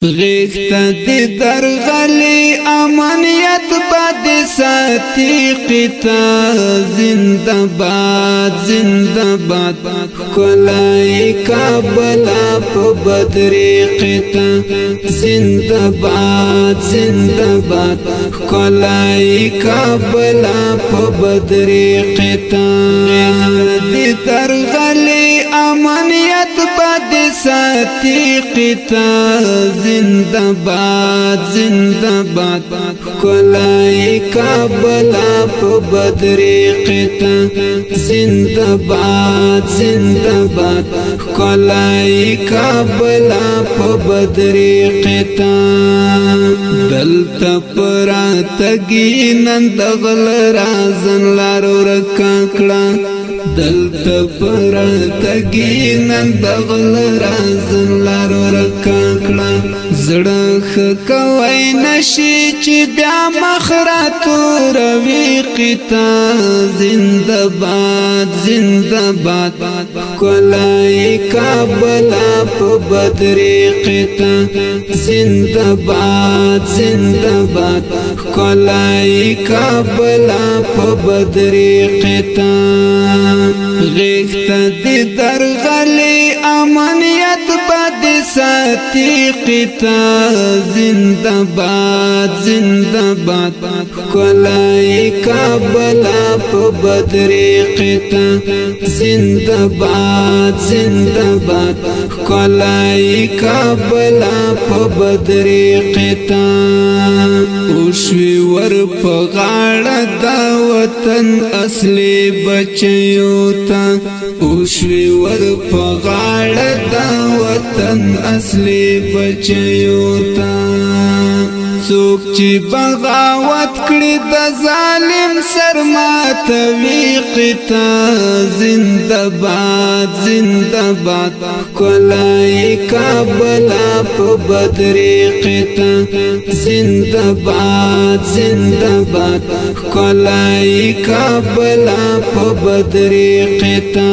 غیغتا دی درغلی امانیت باد ساتی قتا زندہ باد کلائی کابلا پا بدری قتا زندہ باد کلائی کابلا پا بدری قتا دی درغلی امانیت باد ساتی قتا زندہ باد کلائی کابلا پا بدری قتا زندہ باد کلائی کابلا پا بدری قتا دلتا پراتگی نندغل رازن لارو رکاکڑا دلتا پراتگی نندغل رازن لارو رکاکڑا زڑخ کوئی نشی چی بیا مخراتو روی قتا زندہ باد کلائی کابلا پا بدری قتا زندہ باد کلائی کابلا پا بدری قتا غیغتا دی درغلی امانیت باد ساتی قتا زندہ باد کلائی کابلا پا بدری قتا زندہ باد کلائی کابلا پا بدری قتا اوشوی ور پا غاڑا دا وطن اصلی بچیوتا اوشوی ور پا غاڑا دا وطن اصلی بچیوتا سوک چی بغاوت کړي د ظالم سر ماتوي قتا زندہ باد کلائی کابلا پا بدری قتا زندہ باد کلائی کابلا پا بدری قتا